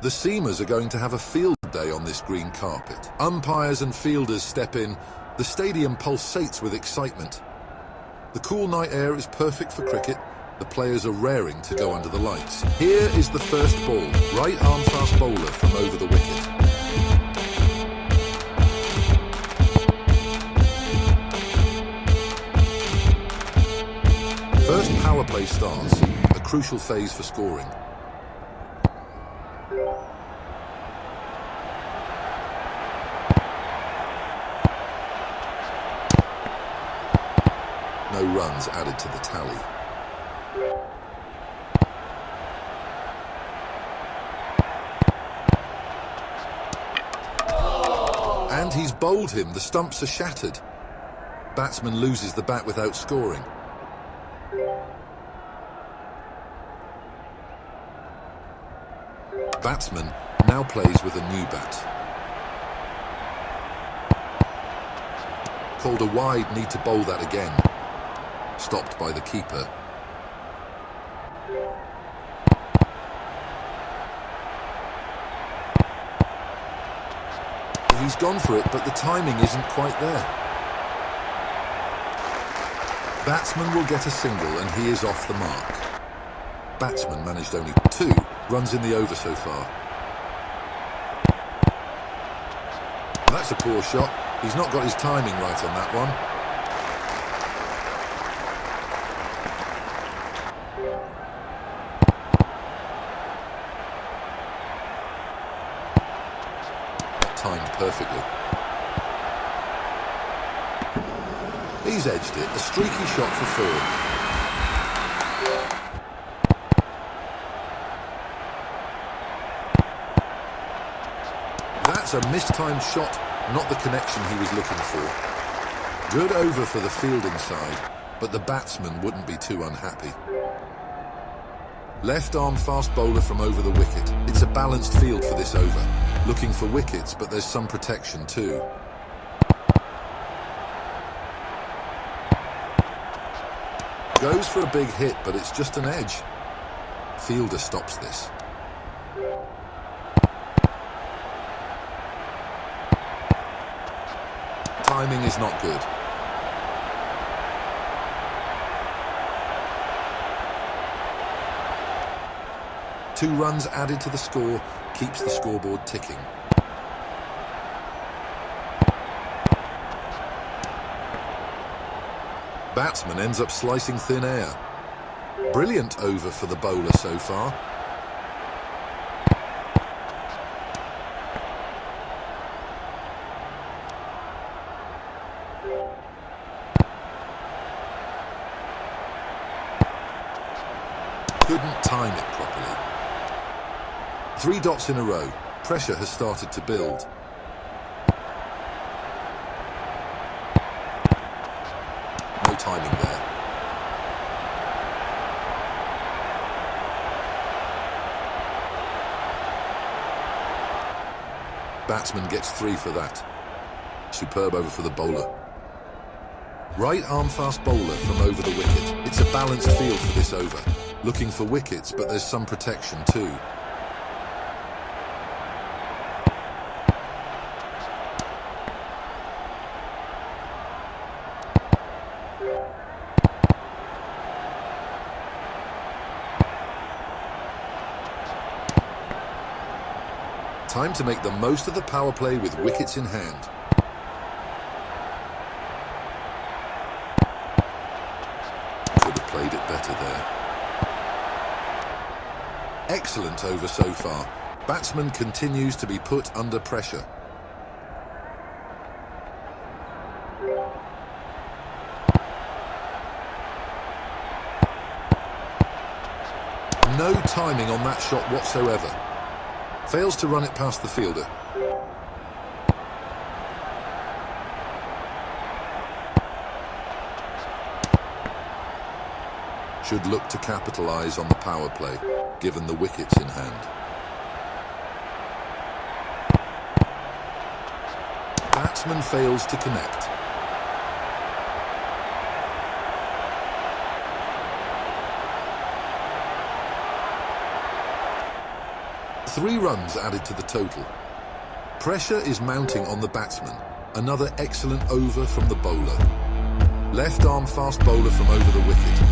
The seamers are going to have a field day on this green carpet. Umpires and fielders step in. The stadium pulsates with excitement. The cool night air is perfect for cricket. The players are raring to go under the lights. Here is the first ball. Right arm fast bowler from over the wicket. First power play starts, a crucial phase for scoring. No runs added to the tally. And he's bowled him. The stumps are shattered. Batsman loses the bat without scoring. Batsman now plays with a new bat. Called a wide, need to bowl that again. Stopped by the keeper. He's gone for it, but the timing isn't quite there. Batsman will get a single and he is off the mark. Batsman managed only 2 runs in the over so far. That's a poor shot. He's not got his timing right on that one. Timed perfectly. He's edged it. A streaky shot for 4. That's a mistimed shot, not the connection he was looking for. Good over for the fielding side, but the batsman wouldn't be too unhappy. Left arm fast bowler from over the wicket. It's a balanced field for this over. Looking for wickets, but there's some protection too. Goes for a big hit, but it's just an edge. Fielder stops this. Timing is not good. Two runs added to the score, keeps the scoreboard ticking. Batsman ends up slicing thin air. Brilliant over for the bowler so far. Couldn't time it properly. 3 dots in a row. Pressure has started to build. No timing there. Batsman gets 3 for that. Superb over for the bowler. Right arm fast bowler from over the wicket. It's a balanced field for this over. Looking for wickets, but there's some protection too. Time to make the most of the power play with wickets in hand. Could have played it better there. Excellent over so far. Batsman continues to be put under pressure. No timing on that shot whatsoever. Fails to run it past the fielder. Should look to capitalise on the power play, given the wickets in hand. Batsman fails to connect. 3 runs added to the total. Pressure is mounting on the batsman. Another excellent over from the bowler. Left arm fast bowler from over the wicket.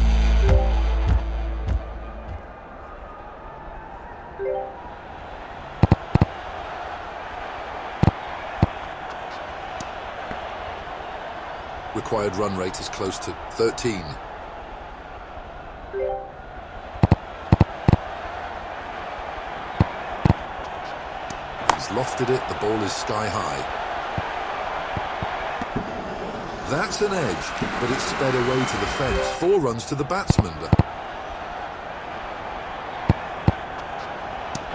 Required run rate is close to 13. He's lofted it, the ball is sky high. That's an edge, but it's sped away to the fence. 4 runs to the batsman.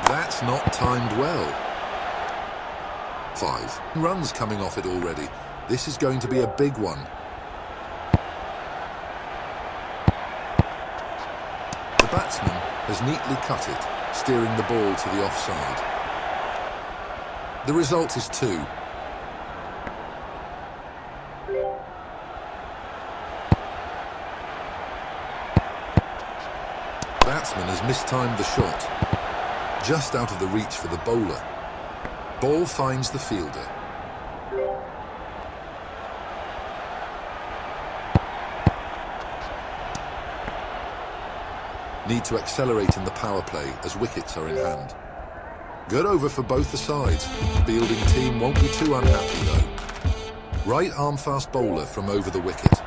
That's not timed well. 5 runs coming off it already. This is going to be a big one. The batsman has neatly cut it, steering the ball to the offside. The result is 2. Batsman has mistimed the shot. Just out of the reach for the bowler. Ball finds the fielder. Need to accelerate in the power play as wickets are in hand. Good over for both the sides. Fielding team won't be too unhappy though. Right arm fast bowler from over the wicket.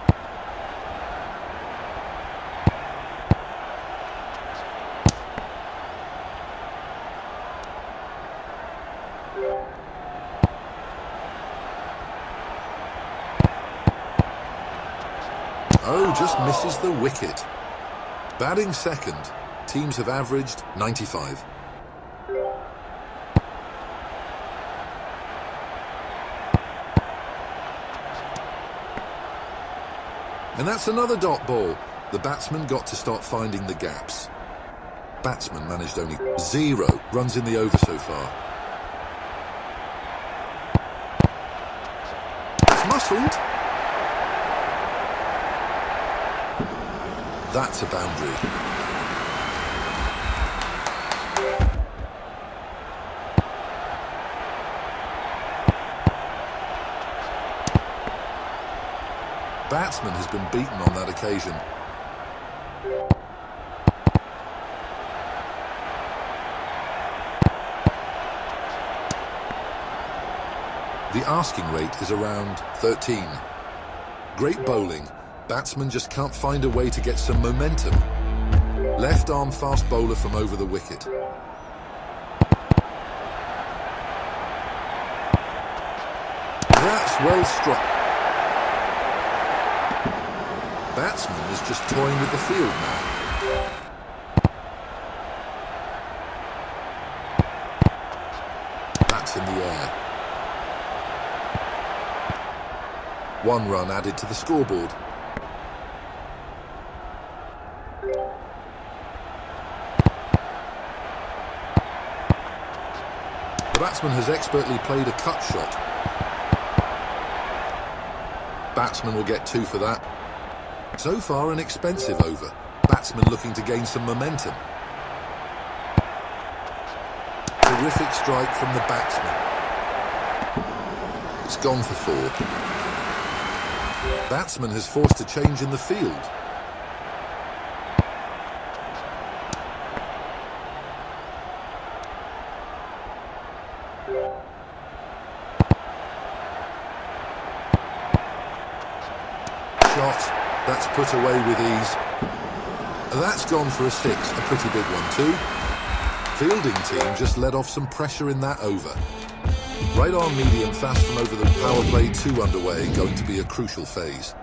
Oh, just misses the wicket. Batting second, teams have averaged 95. And that's another dot ball. The batsman got to start finding the gaps. Batsman managed only 0 runs in the over so far. It's muscled. That's a boundary. Batsman has been beaten on that occasion. The asking rate is around 13. Great bowling. Batsman just can't find a way to get some momentum. Left arm fast bowler from over the wicket. That's well struck. Batsman is just toying with the field now. That's in the air. 1 run added to the scoreboard. The batsman has expertly played a cut shot. Batsman will get 2 for that. So far, an expensive over. Batsman looking to gain some momentum. Terrific strike from the batsman. It's gone for 4. Batsman has forced a change in the field. Shot. That's put away with ease. That's gone for a 6, a pretty big one too. Fielding team just let off some pressure in that over. Right arm medium fast from over the power play 2 underway, going to be a crucial phase.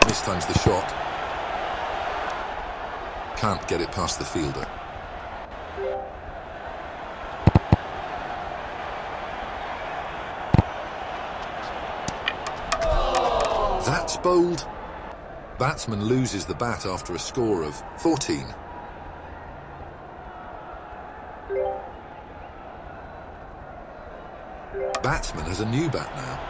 Mistimes the shot. Can't get it past the fielder. That's bowled. Batsman loses the bat after a score of 14. Batsman has a new bat now.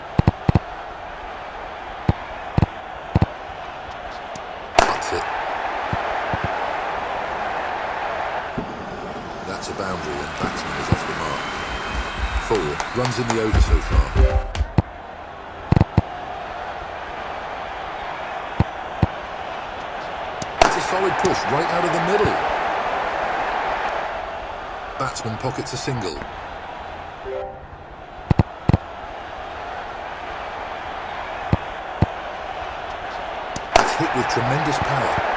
a boundary and batsman is off the mark. 4 runs in the over so far. It's a solid push right out of the middle. Batsman pockets a single. It's hit with tremendous power.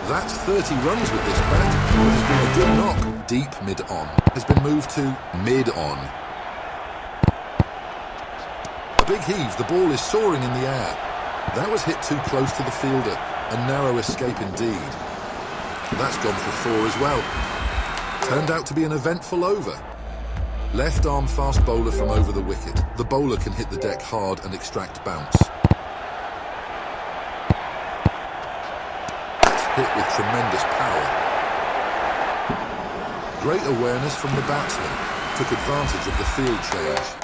That's 30 runs with this bat. It has been a good knock. Deep mid-on has been moved to mid-on. A big heave, the ball is soaring in the air. That was hit too close to the fielder. A narrow escape indeed. That's gone for 4 as well. Turned out to be an eventful over. Left arm fast bowler from over the wicket. The bowler can hit the deck hard and extract bounce. Hit with tremendous power. Great awareness from the batsman. Took advantage of the field change.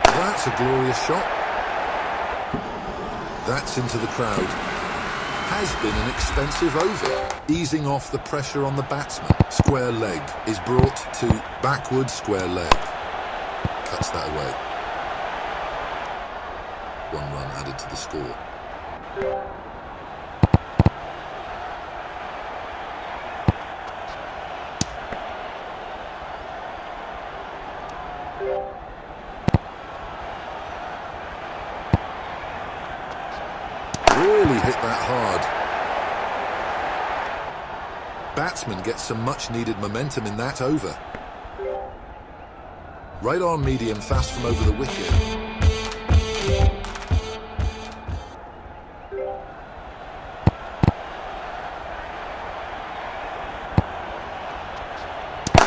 That's a glorious shot. That's into the crowd. Has been an expensive over. Easing off the pressure on the batsman. Square leg is brought to backward square leg. Cuts that away. 1 run added to the score. Really hit that hard. Batsman gets some much needed momentum in that over. Right arm medium fast from over the wicket.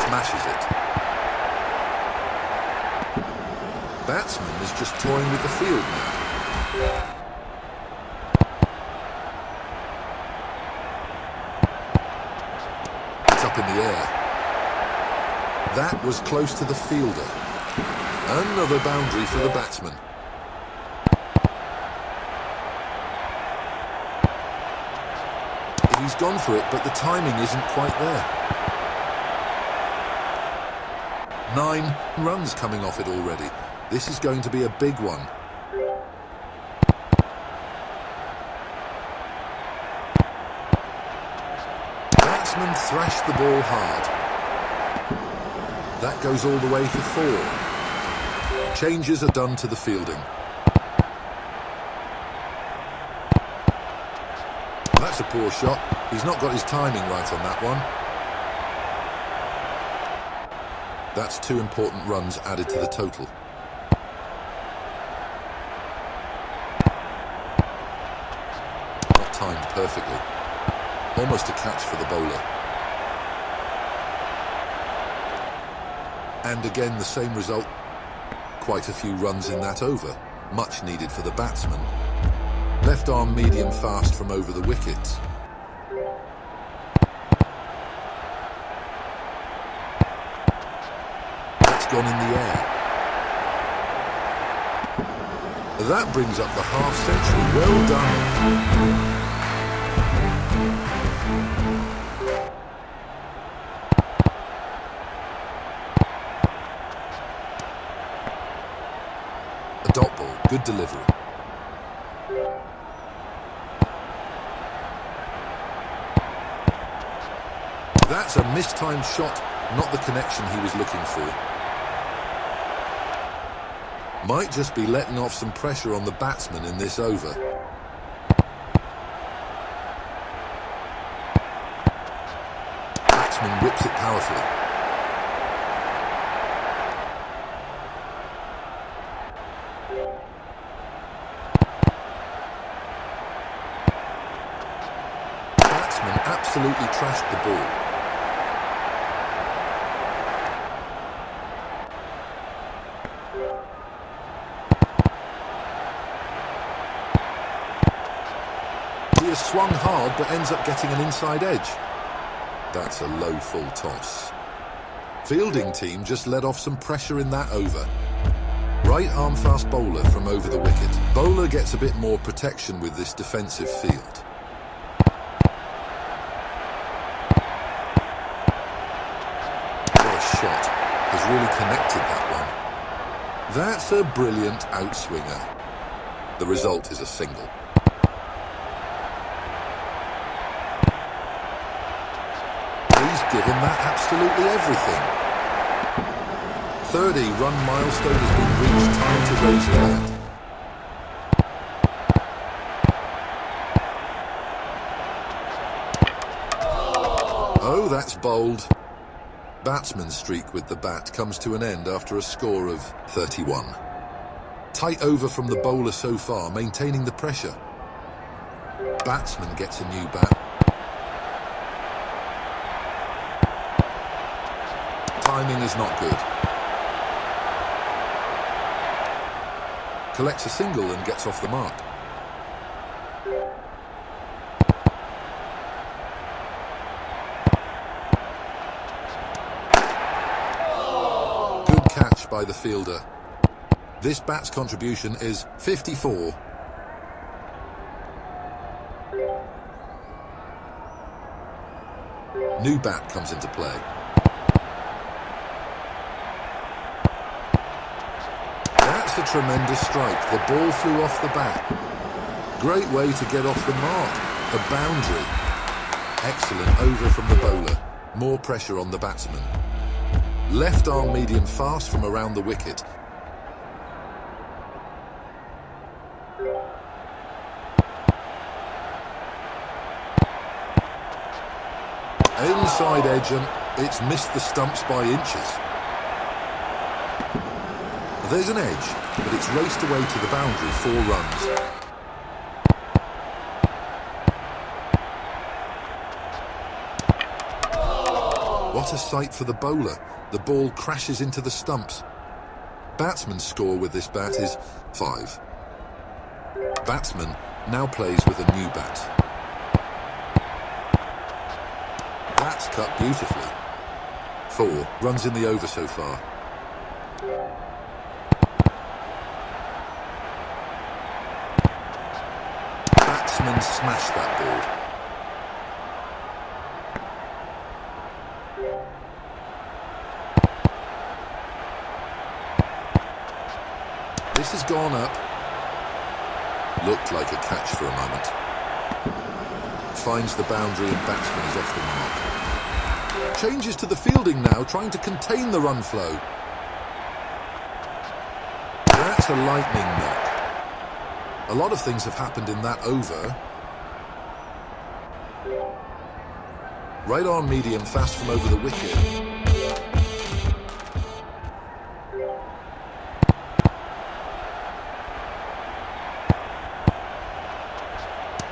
Smashes it. Batsman is just toying with the field now. Up in the air. That was close to the fielder. Another boundary for the batsman. He's gone for it, but the timing isn't quite there. 9 runs coming off it already. This is going to be a big one. Batsman thrashed the ball hard. That goes all the way for 4. Changes are done to the fielding. That's a poor shot. He's not got his timing right on that one. That's 2 important runs added to the total. Not timed perfectly. Almost a catch for the bowler. And again the same result. Quite a few runs in that over. Much needed for the batsman. Left arm medium fast from over the wicket. That's gone in the air. That brings up the half century. Well done. A dot ball, good delivery. That's a mistimed shot, not the connection he was looking for. Might just be letting off some pressure on the batsman in this over. Batsman whips it powerfully. Batsman absolutely trashed the ball. He has swung hard but ends up getting an inside edge. That's a low full toss. Fielding team just let off some pressure in that over. Right arm fast bowler from over the wicket. Bowler gets a bit more protection with this defensive field. What a shot. Has really connected that one. That's a brilliant outswinger. The result is a single. He's given that absolutely everything. 30-run milestone has been reached. Time to raise the bat. Oh, that's bold. Batsman's streak with the bat comes to an end after a score of 31. Tight over from the bowler so far, maintaining the pressure. Batsman gets a new bat. Timing is not good. Collects a single and gets off the mark. Good catch by the fielder. This bat's contribution is 54. New bat comes into play. That's a tremendous strike. The ball flew off the bat. Great way to get off the mark. A boundary. Excellent over from the bowler. More pressure on the batsman. Left arm medium fast from around the wicket. Inside edge, and it's missed the stumps by inches. There's an edge, but it's raced away to the boundary, 4 runs. What a sight for the bowler. The ball crashes into the stumps. Batsman's score with this bat is 5. Batsman now plays with a new bat. That's cut beautifully. 4 runs in the over so far. Batsman smashed that ball. This has gone up. Looked like a catch for a moment. Finds the boundary and batsman is off the mark. Changes to the fielding now, trying to contain the run flow. That's a lightning knock. A lot of things have happened in that over. Right arm medium fast from over the wicket.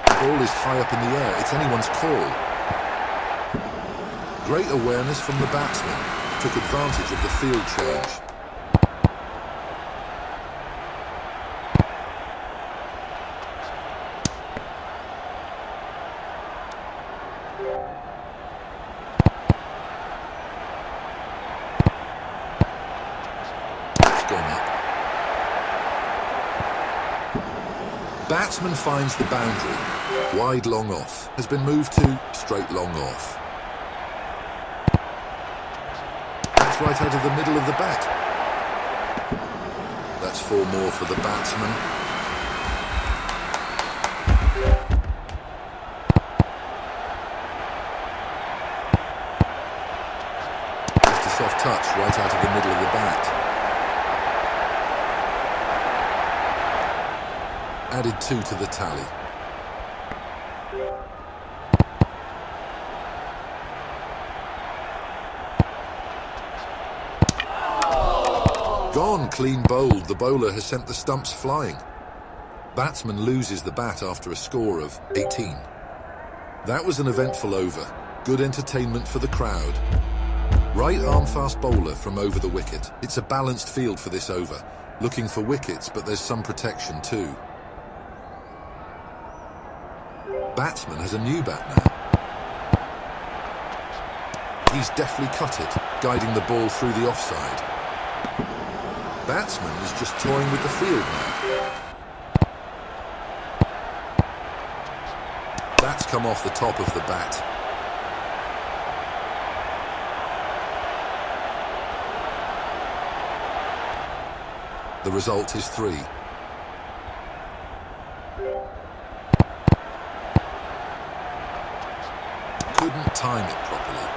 The ball is high up in the air. It's anyone's call. Great awareness from the batsman. Took advantage of the field change. It's gone up. Batsman finds the boundary. Wide long off. Has been moved to straight long off. Right out of the middle of the bat. That's 4 more for the batsman. Just a soft touch right out of the middle of the bat. Added 2 to the tally. Gone, clean bowled. The bowler has sent the stumps flying. Batsman loses the bat after a score of 18. That was an eventful over. Good entertainment for the crowd. Right arm fast bowler from over the wicket. It's a balanced field for this over. Looking for wickets, but there's some protection too. Batsman has a new bat now. He's deftly cut it, guiding the ball through the offside. Batsman is just toying with the field now. That's come off the top of the bat. The result is 3. Couldn't time it properly.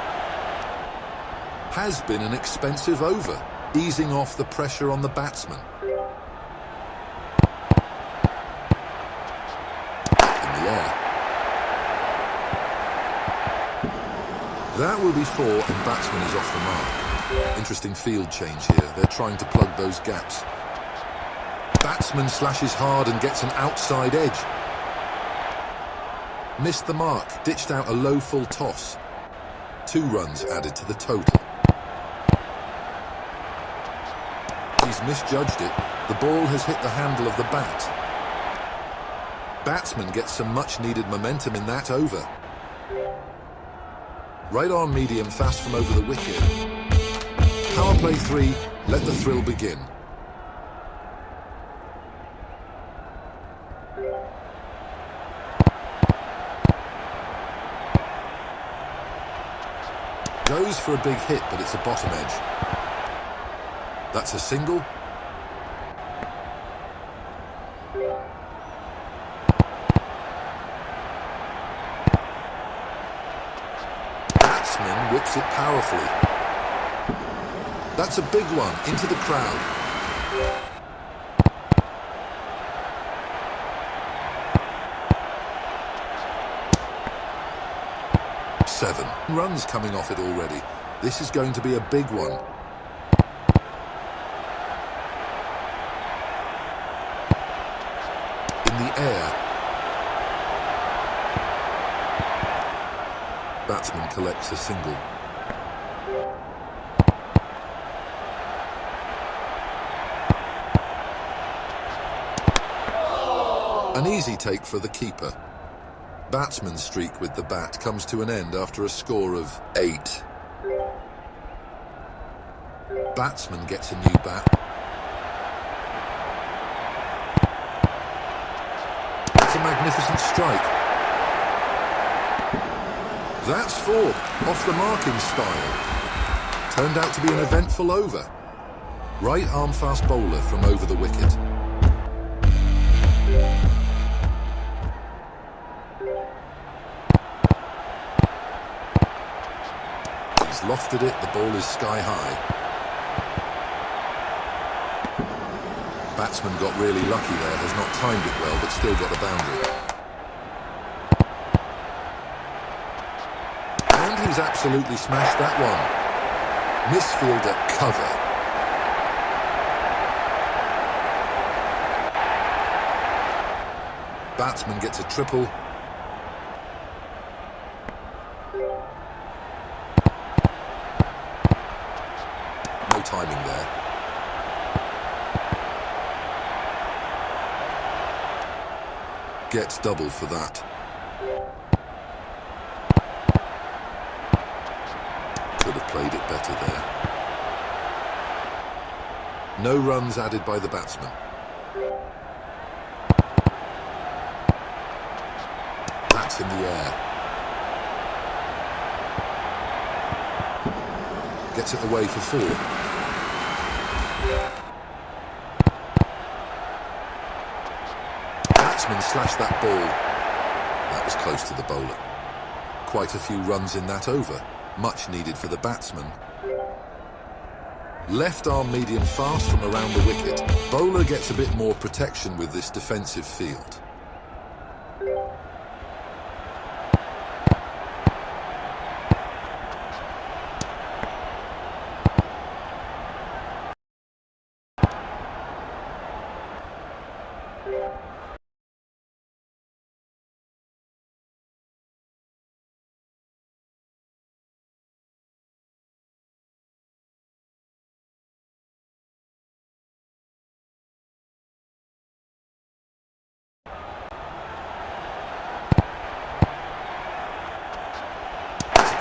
Has been an expensive over, easing off the pressure on the batsman. In the air. That will be 4 and batsman is off the mark. Interesting field change here. They're trying to plug those gaps. Batsman slashes hard and gets an outside edge. Missed the mark, ditched out a low full toss. 2 runs added to the total. He's misjudged it. The ball has hit the handle of the bat. Batsman gets some much needed momentum in that over. Right arm medium fast from over the wicket. Power play 3, let the thrill begin. Goes for a big hit, but it's a bottom edge. That's a single. Batsman whips it powerfully. That's a big one, into the crowd. Seven runs coming off it already. This is going to be a big one. In the air. Batsman collects a single. An easy take for the keeper. Batsman's streak with the bat comes to an end after a score of 8. Batsman gets a new bat. It's a magnificent strike. That's 4, off the mark in style. Turned out to be an eventful over. Right arm fast bowler from over the wicket. He's lofted it, the ball is sky high. Batsman got really lucky there, has not timed it well, but still got the boundary. And he's absolutely smashed that one. Misfielder cover. Batsman gets a triple. No timing there. Gets double for that. Could have played it better there. No runs added by the batsman. That's in the air. Gets it away for 4. Batsman slashed that ball. That was close to the bowler. Quite a few runs in that over. Much needed for the batsman. Left arm medium fast from around the wicket. Bowler gets a bit more protection with this defensive field.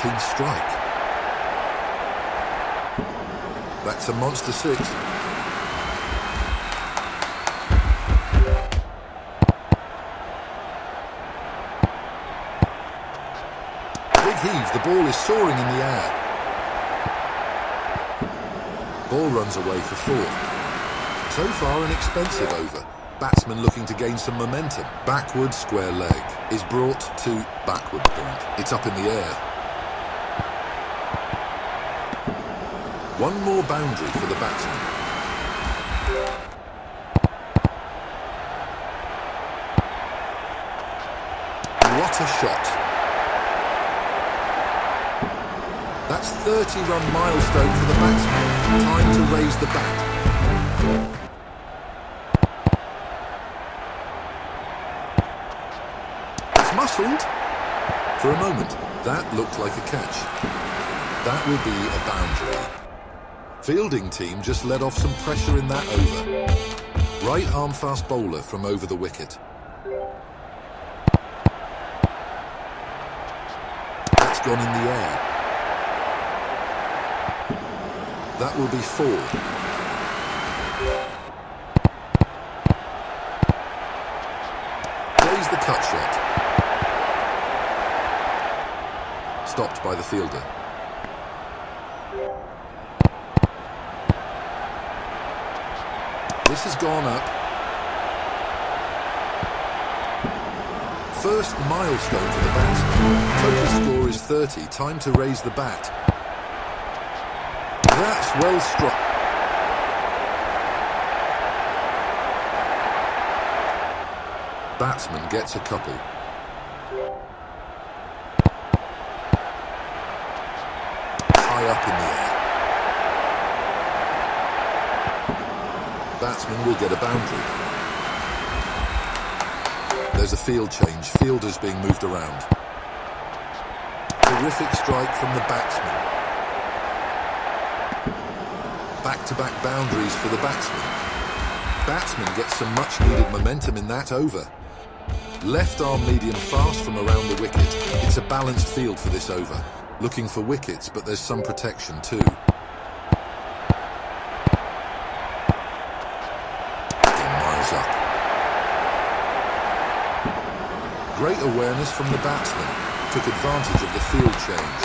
Clean strike. That's a monster six. Big heave, the ball is soaring in the air. Ball runs away for four. So far an expensive over. Batsman looking to gain some momentum. Backward square leg is brought to backward point. It's up in the air. One more boundary for the batsman. What a shot. That's 30-run milestone for the batsman. Time to raise the bat. It's muscled. For a moment, that looked like a catch. That will be a boundary. Fielding team just let off some pressure in that over. Right arm fast bowler from over the wicket. That's gone in the air. That will be four. Plays the cut shot. Stopped by the fielder. This has gone up. First milestone for the batsman. Total score is 30. Time to raise the bat. That's well struck. Batsman gets a couple. High up in the air. Batsman will get a boundary. There's a field change. Fielders being moved around. Terrific strike from the batsman. Back-to-back boundaries for the batsman. Batsman gets some much-needed momentum in that over. Left arm medium fast from around the wicket. It's a balanced field for this over. Looking for wickets, but there's some protection too. Miles up. Great awareness from the batsman. Took advantage of the field change.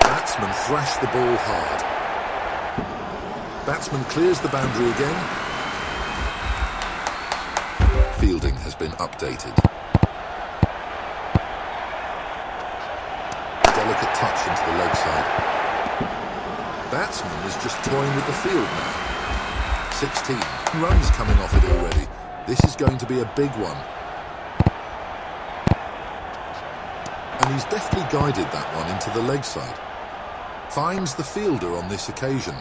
Batsman thrashed the ball hard. Batsman clears the boundary again. Fielding has been updated. Delicate touch into the leg side. Batsman is just toying with the field now. 16 runs coming off it already. This is going to be a big one. And he's deftly guided that one into the leg side. Finds the fielder on this occasion.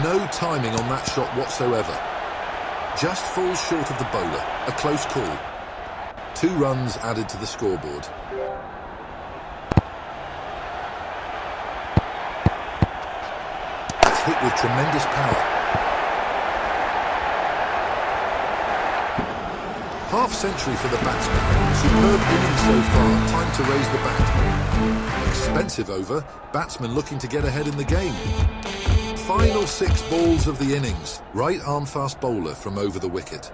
No timing on that shot whatsoever. Just falls short of the bowler. A close call. 2 runs added to the scoreboard. It's hit with tremendous power. Half century for the batsman. Superb innings so far. Time to raise the bat. Expensive over. Batsman looking to get ahead in the game. Final 6 balls of the innings. Right arm fast bowler from over the wicket.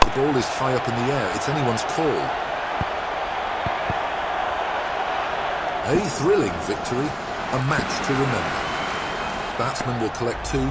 The ball is high up in the air. It's anyone's call. A thrilling victory. A match to remember. Batsman will collect 2.